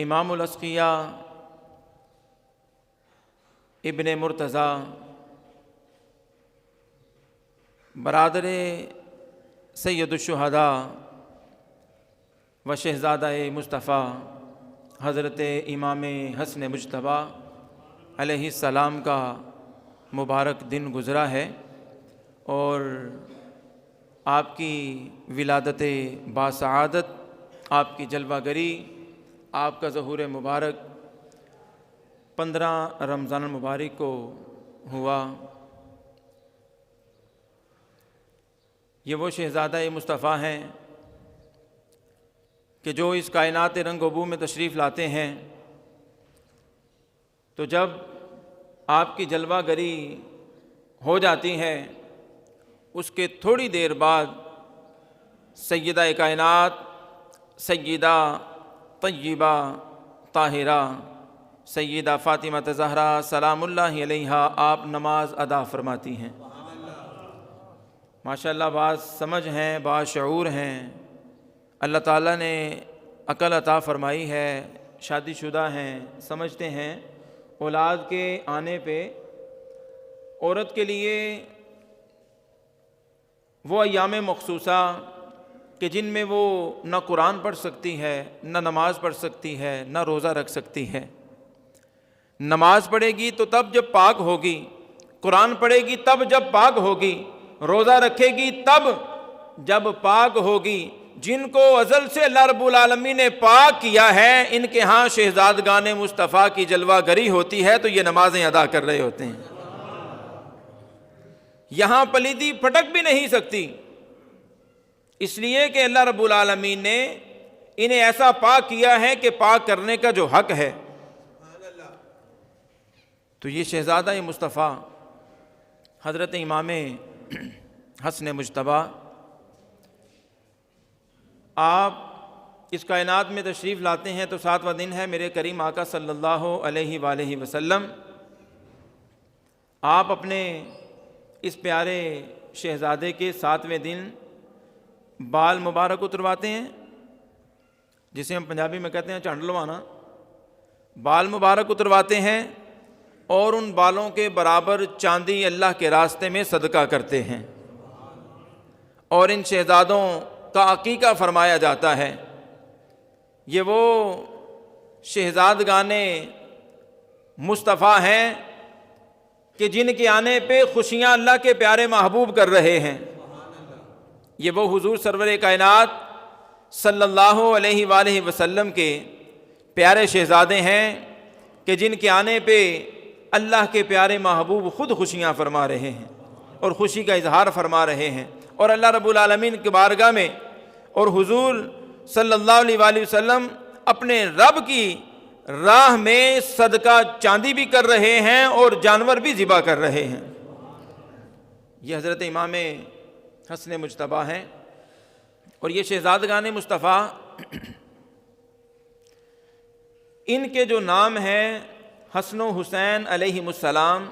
امام الاسقیاء ابن مرتضیٰ برادر سید الشہداء و شہزادہ مصطفیٰ حضرت امام حسن مجتبیٰ علیہ السلام کا مبارک دن گزرا ہے، اور آپ کی ولادت باسعادت، آپ کی جلوہ گری، آپ کا ظہور مبارک 15 رمضان المبارک کو ہوا۔ یہ وہ شہزادہ مصطفیٰ ہیں کہ جو اس کائنات رنگ و بو میں تشریف لاتے ہیں تو جب آپ کی جلوہ گری ہو جاتی ہے، اس کے تھوڑی دیر بعد سیدہ کائنات سیدہ طیبہ طاہرہ سیدہ فاطمہ زہرا سلام اللہ علیہا آپ نماز ادا فرماتی ہیں۔ ماشاءاللہ بعض سمجھ ہیں، بعض شعور ہیں، اللہ تعالیٰ نے عقل عطا فرمائی ہے، شادی شدہ ہیں، سمجھتے ہیں اولاد کے آنے پہ عورت کے لیے وہ ایام مخصوصہ کہ جن میں وہ نہ قرآن پڑھ سکتی ہے، نہ نماز پڑھ سکتی ہے، نہ روزہ رکھ سکتی ہے۔ نماز پڑھے گی تو تب جب پاک ہوگی، قرآن پڑھے گی تب جب پاک ہوگی، روزہ رکھے گی تب جب پاک ہوگی۔ جن کو ازل سے اللہ رب العالمین نے پاک کیا ہے، ان کے ہاں شہزادگان مصطفیٰ کی جلوہ گری ہوتی ہے تو یہ نمازیں ادا کر رہے ہوتے ہیں۔ یہاں پلیدی پھٹک بھی نہیں سکتی، اس لیے کہ اللہ رب العالمین نے انہیں ایسا پاک کیا ہے کہ پاک کرنے کا جو حق ہے۔ تو یہ شہزادہ مصطفیٰ حضرت امام حسن مجتبیٰ، آپ اس کائنات میں تشریف لاتے ہیں تو 7واں دن ہے میرے کریم آقا صلی اللہ علیہ وآلہ وسلم۔ آپ اپنے اس پیارے شہزادے کے 7ویں دن بال مبارک اترواتے ہیں، جسے ہم پنجابی میں کہتے ہیں چانڈ لوانا۔ بال مبارک اترواتے ہیں اور ان بالوں کے برابر چاندی اللہ کے راستے میں صدقہ کرتے ہیں، اور ان شہزادوں کا عقیقہ فرمایا جاتا ہے۔ یہ وہ شہزادگان مصطفیٰ ہیں کہ جن کے آنے پہ خوشیاں اللہ کے پیارے محبوب کر رہے ہیں۔ یہ وہ حضور سرور کائنات صلی اللہ علیہ وآلہ وسلم کے پیارے شہزادے ہیں کہ جن کے آنے پہ اللہ کے پیارے محبوب خود خوشیاں فرما رہے ہیں اور خوشی کا اظہار فرما رہے ہیں، اور اللہ رب العالمین کی بارگاہ میں اور حضور صلی اللہ علیہ وآلہ وسلم اپنے رب کی راہ میں صدقہ چاندی بھی کر رہے ہیں اور جانور بھی ذبح کر رہے ہیں۔ یہ حضرت امام حسن مجتبیٰ ہیں، اور یہ شہزادگان مصطفیٰ، ان کے جو نام ہیں حسن و حسین علیہم السلام،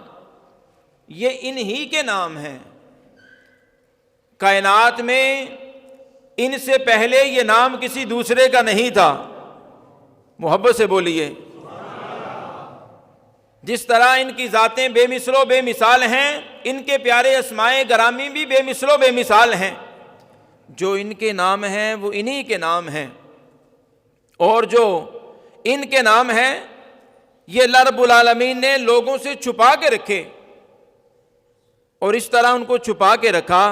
یہ انہی کے نام ہیں۔ کائنات میں ان سے پہلے یہ نام کسی دوسرے کا نہیں تھا۔ محبت سے بولیے۔ جس طرح ان کی ذاتیں بے مثل و بے مثال ہیں، ان کے پیارے اسماء گرامی بھی بے مثل و بے مثال ہیں۔ جو ان کے نام ہیں وہ انہی کے نام ہیں، اور جو ان کے نام ہیں یہ اللہ رب العالمین نے لوگوں سے چھپا کے رکھے، اور اس طرح ان کو چھپا کے رکھا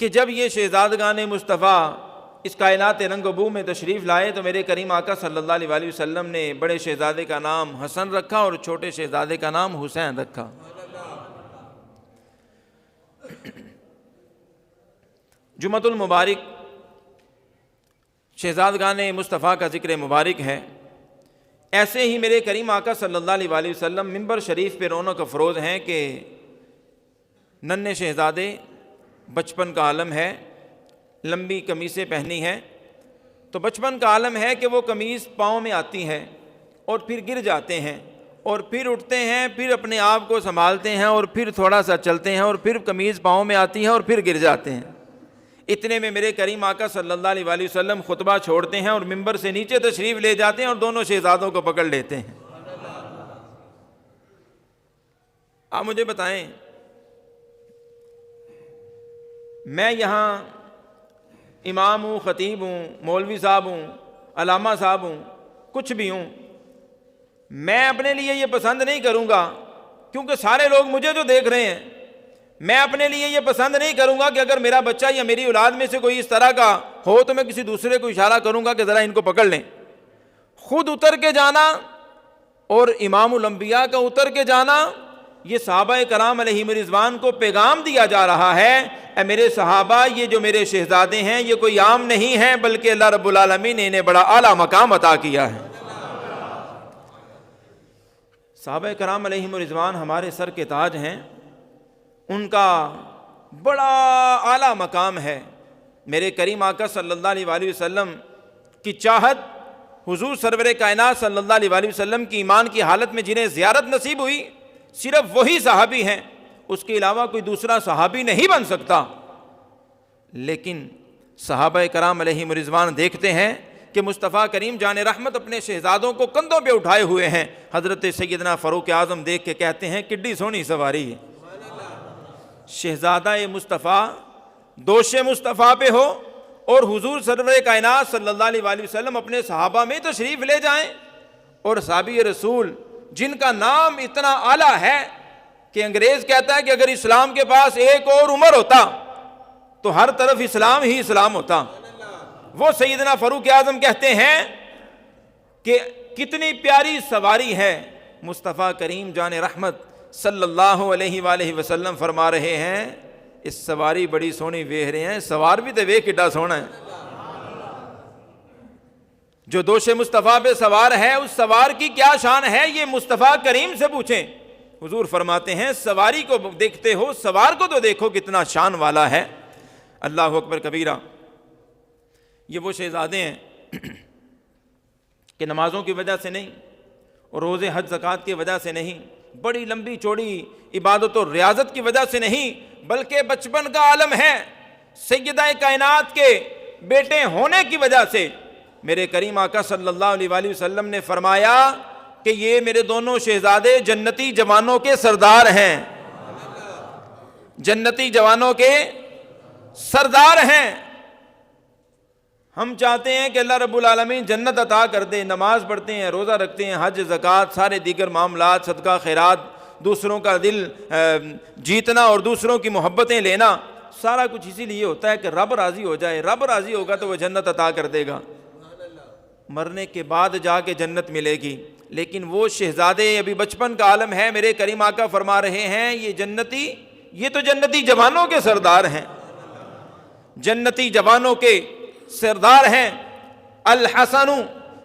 کہ جب یہ شہزادگان مصطفیٰ اس کائنات رنگ و بو میں تشریف لائے تو میرے کریم آقا صلی اللہ علیہ وآلہ وسلم نے بڑے شہزادے کا نام حسن رکھا اور چھوٹے شہزادے کا نام حسین رکھا۔ جمعۃ المبارک شہزادگان مصطفیٰ کا ذکر مبارک ہے۔ ایسے ہی میرے کریم آقا صلی اللہ علیہ وآلہ وسلم منبر شریف پہ رونق افروز ہیں کہ ننھے شہزادے، بچپن کا عالم ہے، لمبی قمیصیں پہنی ہیں، تو بچپن کا عالم ہے کہ وہ قمیص پاؤں میں آتی ہے اور پھر گر جاتے ہیں اور پھر اٹھتے ہیں، پھر اپنے آپ کو سنبھالتے ہیں اور پھر تھوڑا سا چلتے ہیں اور پھر قمیض پاؤں میں آتی ہے اور پھر گر جاتے ہیں۔ اتنے میں میرے کریم آقا صلی اللہ علیہ وآلہ وسلم خطبہ چھوڑتے ہیں اور ممبر سے نیچے تشریف لے جاتے ہیں اور دونوں شہزادوں کو پکڑ لیتے ہیں۔ آپ مجھے بتائیں، میں یہاں امام ہوں، خطیب ہوں، مولوی صاحب ہوں، علامہ صاحب ہوں، کچھ بھی ہوں، میں اپنے لیے یہ پسند نہیں کروں گا، کیونکہ سارے لوگ مجھے جو دیکھ رہے ہیں، میں اپنے لیے یہ پسند نہیں کروں گا کہ اگر میرا بچہ یا میری اولاد میں سے کوئی اس طرح کا ہو تو میں کسی دوسرے کو اشارہ کروں گا کہ ذرا ان کو پکڑ لیں۔ خود اتر کے جانا اور امام الانبیاء کا اتر کے جانا، یہ صحابہ کرام علیہم رضوان کو پیغام دیا جا رہا ہے، اے میرے صحابہ، یہ جو میرے شہزادے ہیں یہ کوئی عام نہیں ہیں، بلکہ اللہ رب العالمین نے انہیں بڑا اعلیٰ مقام عطا کیا ہے۔ صحابہ کرام علیہم رضوان ہمارے سر کے تاج ہیں، ان کا بڑا اعلیٰ مقام ہے۔ میرے کریم آقا صلی اللہ علیہ وآلہ وسلم کی چاہت، حضور سرور کائنات صلی اللہ علیہ وآلہ وسلم کی ایمان کی حالت میں جنہیں زیارت نصیب ہوئی، صرف وہی صحابی ہیں، اس کے علاوہ کوئی دوسرا صحابی نہیں بن سکتا۔ لیکن صحابہ کرام علیہم رضوان دیکھتے ہیں کہ مصطفیٰ کریم جان رحمت اپنے شہزادوں کو کندھوں پہ اٹھائے ہوئے ہیں۔ حضرت سیدنا فاروق اعظم دیکھ کے کہتے ہیں کڈی سونی سواری ہے، شہزادہ مصطفیٰ دوش مصطفیٰ پہ ہو اور حضور سرور کائنات صلی اللہ علیہ وآلہ وسلم اپنے صحابہ میں تشریف لے جائیں، اور صحابی رسول جن کا نام اتنا اعلیٰ ہے کہ انگریز کہتا ہے کہ اگر اسلام کے پاس ایک اور عمر ہوتا تو ہر طرف اسلام ہی اسلام ہوتا، وہ سیدنا فاروق اعظم کہتے ہیں کہ کتنی پیاری سواری ہے۔ مصطفیٰ کریم جان رحمت صلی اللہ علیہ وآلہ وسلم فرما رہے ہیں اس سواری بڑی سونی ویہ رہے ہیں، سوار بھی تو ویہ کڈا سونا ہے۔ جو دوش مصطفیٰ پہ سوار ہے اس سوار کی کیا شان ہے، یہ مصطفیٰ کریم سے پوچھیں۔ حضور فرماتے ہیں سواری کو دیکھتے ہو، سوار کو تو دیکھو کتنا شان والا ہے۔ اللہ اکبر کبیرہ۔ یہ وہ شہزادے ہیں کہ نمازوں کی وجہ سے نہیں، روزے حج زکوٰۃ کی وجہ سے نہیں، بڑی لمبی چوڑی عبادت و ریاضت کی وجہ سے نہیں، بلکہ بچپن کا عالم ہے، سیدہ کائنات کے بیٹے ہونے کی وجہ سے۔ میرے کریم آقا صلی اللہ علیہ وآلہ وسلم نے فرمایا کہ یہ میرے دونوں شہزادے جنتی جوانوں کے سردار ہیں، جنتی جوانوں کے سردار ہیں۔ ہم چاہتے ہیں کہ اللہ رب العالمین جنت عطا کر دے، نماز پڑھتے ہیں، روزہ رکھتے ہیں، حج زکوٰۃ، سارے دیگر معاملات، صدقہ خیرات، دوسروں کا دل جیتنا اور دوسروں کی محبتیں لینا، سارا کچھ اسی لیے ہوتا ہے کہ رب راضی ہو جائے۔ رب راضی ہوگا تو وہ جنت عطا کر دے گا، مرنے کے بعد جا کے جنت ملے گی۔ لیکن وہ شہزادے ابھی بچپن کا عالم ہے، میرے کریم آقا فرما رہے ہیں یہ جنتی، یہ تو جنتی جوانوں کے سردار ہیں، جنتی جوانوں کے سردار ہیں۔ الحسن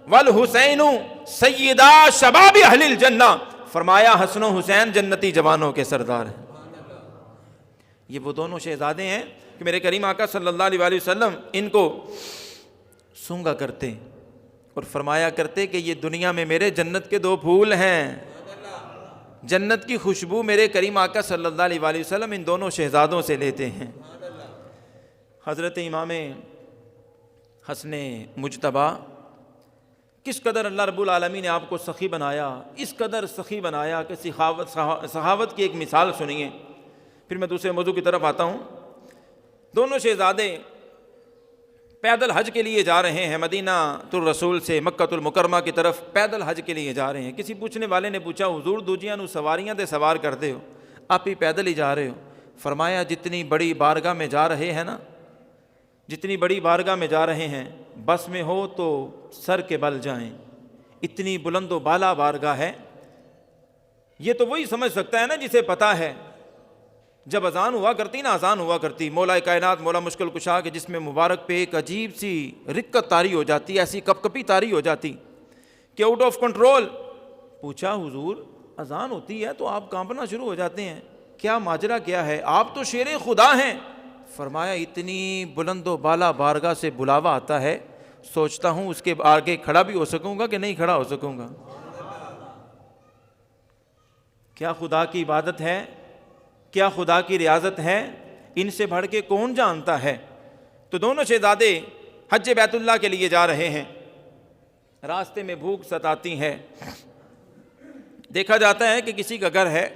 والحسین سیدا شباب اہل الجنہ، فرمایا حسن و حسین جنتی جوانوں کے سردار ہیں۔ یہ وہ دونوں شہزادے ہیں کہ میرے کریم آقا صلی اللہ علیہ وآلہ وسلم ان کو سونگا کرتے اور فرمایا کرتے کہ یہ دنیا میں میرے جنت کے دو پھول ہیں، جنت کی خوشبو میرے کریم آقا صلی اللہ علیہ وآلہ وسلم ان دونوں شہزادوں سے لیتے ہیں۔ حضرت امام حسن مجتبیٰ، کس قدر اللہ رب العالمین نے آپ کو سخی بنایا، اس قدر سخی بنایا کہ سخاوت کی ایک مثال سنیے، پھر میں دوسرے موضوع کی طرف آتا ہوں۔ دونوں شہزادے پیدل حج کے لیے جا رہے ہیں، مدینہ الرسول سے مکہ المکرمہ کی طرف پیدل حج کے لیے جا رہے ہیں۔ کسی پوچھنے والے نے پوچھا حضور دوجیاں نو سواریاں تے سوار کرتے ہو، آپ ہی پیدل ہی جا رہے ہو؟ فرمایا جتنی بڑی بارگاہ میں جا رہے ہیں نا، جتنی بڑی بارگاہ میں جا رہے ہیں، بس میں ہو تو سر کے بل جائیں، اتنی بلند و بالا بارگاہ ہے۔ یہ تو وہی سمجھ سکتا ہے نا جسے پتا ہے، جب اذان ہوا کرتی نا، اذان ہوا کرتی مولا کائنات مولا مشکل کشا کے جس میں مبارک پہ ایک عجیب سی رکت طاری ہو جاتی، ایسی کپ کپی طاری ہو جاتی کہ آؤٹ آف کنٹرول۔ پوچھا حضور اذان ہوتی ہے تو آپ کانپنا شروع ہو جاتے ہیں، کیا ماجرا کیا ہے؟ آپ تو شیر خدا ہیں۔ فرمایا اتنی بلند و بالا بارگاہ سے بلاوا آتا ہے، سوچتا ہوں اس کے آگے کھڑا بھی ہو سکوں گا کہ نہیں کھڑا ہو سکوں گا۔ کیا خدا کی عبادت ہے، کیا خدا کی ریاضت ہے، ان سے بڑھ کے کون جانتا ہے؟ تو دونوں شہزادے حج بیت اللہ کے لیے جا رہے ہیں۔ راستے میں بھوک ستاتی ہے، دیکھا جاتا ہے کہ کسی کا گھر ہے،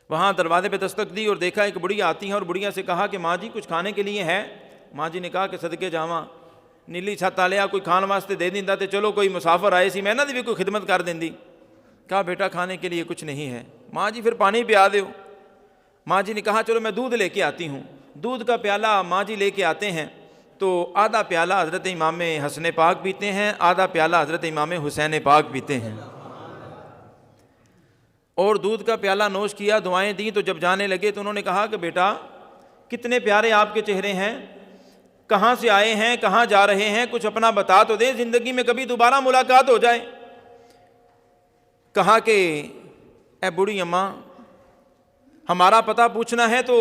وہاں دروازے پہ دستک دی اور دیکھا ایک بڑھیا آتی ہے اور بڑھیا سے کہا کہ ماں جی کچھ کھانے کے لیے ہے؟ ماں جی نے کہا کہ صدقے جاواں نیلی چھت والیا کوئی کھان واسطے دے دیندا تے چلو کوئی مسافر آئے سی میں نہ دی بھی کوئی خدمت کر دیندی۔ کہا بیٹا کھانے کے لیے کچھ نہیں ہے۔ ماں جی پھر پانی پیا دیو۔ ماں جی نے کہا چلو میں دودھ لے کے آتی ہوں۔ دودھ کا پیالہ ماں جی لے کے آتے ہیں تو آدھا پیالہ حضرت امام حسن پاک پیتے ہیں، آدھا پیالہ حضرت امام حسین پاک پیتے ہیں، اور دودھ کا پیالہ نوش کیا، دعائیں دیں، تو جب جانے لگے تو انہوں نے کہا کہ بیٹا کتنے پیارے آپ کے چہرے ہیں، کہاں سے آئے ہیں، کہاں جا رہے ہیں، کچھ اپنا بتا تو دیں، زندگی میں کبھی دوبارہ ملاقات ہو جائے۔ کہا کہ اے بوڑھی اماں ہمارا پتہ پوچھنا ہے تو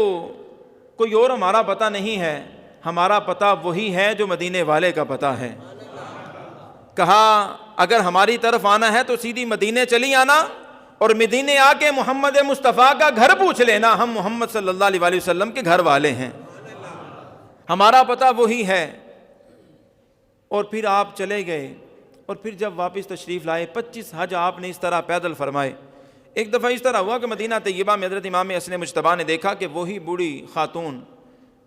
کوئی اور ہمارا پتہ نہیں ہے، ہمارا پتہ وہی ہے جو مدینے والے کا پتہ ہے۔ کہا اگر ہماری طرف آنا ہے تو سیدھی مدینے چلی آنا اور مدینے آ کے محمد مصطفیٰ کا گھر پوچھ لینا، ہم محمد صلی اللہ علیہ وآلہ وسلم کے گھر والے ہیں، ہمارا پتہ وہی ہے۔ اور پھر آپ چلے گئے، اور پھر جب واپس تشریف لائے 25 حج آپ نے اس طرح پیدل فرمائے۔ ایک دفعہ اس طرح ہوا کہ مدینہ طیبہ میں حضرت امام حسن مجتبیٰ نے دیکھا کہ وہی بوڑھی خاتون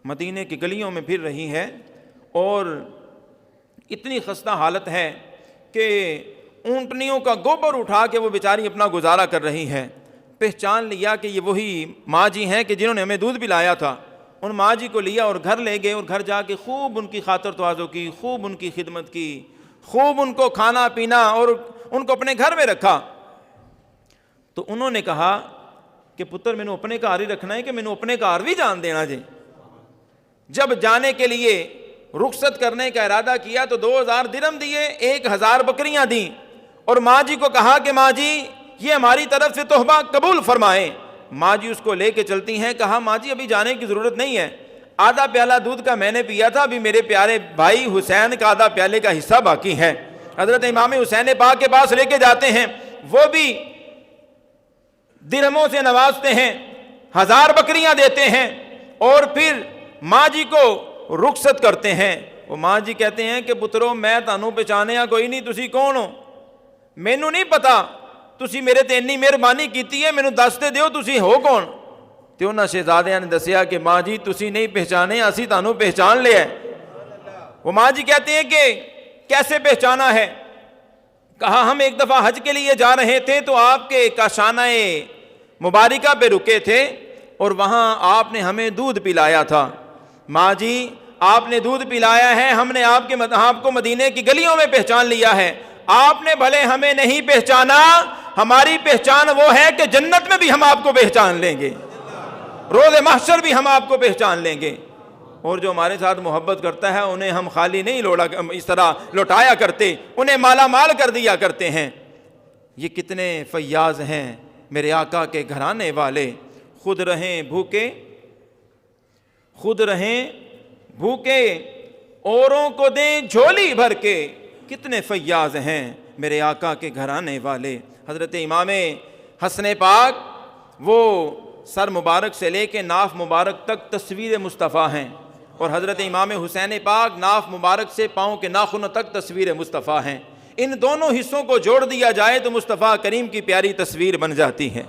مدینے کی گلیوں میں پھر رہی ہے اور اتنی خستہ حالت ہے کہ اونٹنیوں کا گوبر اٹھا کے وہ بیچاری اپنا گزارا کر رہی ہے۔ پہچان لیا کہ یہ وہی ماں جی ہیں کہ جنہوں نے ہمیں دودھ پلایا تھا۔ ان ماں جی کو لیا اور گھر لے گئے، اور گھر جا کے خوب ان کی خاطر توازو کی، خوب ان کی خدمت کی، خوب ان کو کھانا پینا اور ان کو اپنے گھر میں رکھا۔ تو انہوں نے کہا کہ پتر مینوں اپنے گھر ہی رکھنا ہے کہ مینوں اپنے گھر بھی جان دینا جی۔ جب جانے کے لیے رخصت کرنے کا ارادہ کیا تو 2000 درہم دیے، 1000 بکریاں دیں، اور ماں جی کو کہا کہ ماں جی یہ ہماری طرف سے تحفہ قبول فرمائیں۔ ماں جی اس کو لے کے چلتی ہیں۔ کہا ماں جی ابھی جانے کی ضرورت نہیں ہے، آدھا پیالہ دودھ کا میں نے پیا تھا، ابھی میرے پیارے بھائی حسین کا آدھا پیالے کا حصہ باقی ہے۔ حضرت امام حسین پاک کے پاس لے کے جاتے ہیں، وہ بھی درہموں سے نوازتے ہیں، 1000 بکریاں دیتے ہیں، اور پھر ماں جی کو رخصت کرتے ہیں۔ وہ ماں جی کہتے ہیں کہ پترو میں تانوں پہچانیا کوئی نہیں، تسی کون ہو؟ مینوں نہیں پتا، تسی میرے تے اتنی مہربانی کیتی ہے، مینوں دس تے دیو تسی ہو کون؟ تے انہاں شہزادیاں نے دسیا کہ ماں جی تسی نہیں پہچانے، اسی تانوں پہچان لیا ہے۔ وہ ماں جی کہتے ہیں کہ کیسے پہچانا ہے؟ کہا ہم ایک دفعہ حج کے لیے جا رہے تھے تو آپ کے کاشانہ مبارکہ پہ رکے تھے اور وہاں آپ نے ہمیں دودھ پلایا تھا۔ ماں جی آپ نے دودھ پلایا ہے، ہم نے آپ کو مدینے کی گلیوں میں پہچان لیا ہے، آپ نے بھلے ہمیں نہیں پہچانا، ہماری پہچان وہ ہے کہ جنت میں بھی ہم آپ کو پہچان لیں گے، روز محشر بھی ہم آپ کو پہچان لیں گے۔ اور جو ہمارے ساتھ محبت کرتا ہے انہیں ہم خالی نہیں اس طرح لوٹایا کرتے، انہیں مالا مال کر دیا کرتے ہیں۔ یہ کتنے فیاض ہیں میرے آقا کے گھرانے والے، خود رہیں بھوکے اوروں کو دیں جھولی بھر کے، کتنے فیاض ہیں میرے آقا کے گھرانے والے۔ حضرت امام حسن پاک وہ سر مبارک سے لے کے ناف مبارک تک تصویر مصطفیٰ ہیں، اور حضرت امام حسین پاک ناف مبارک سے پاؤں کے ناخنوں تک تصویر مصطفیٰ ہیں۔ ان دونوں حصوں کو جوڑ دیا جائے تو مصطفیٰ کریم کی پیاری تصویر بن جاتی ہے۔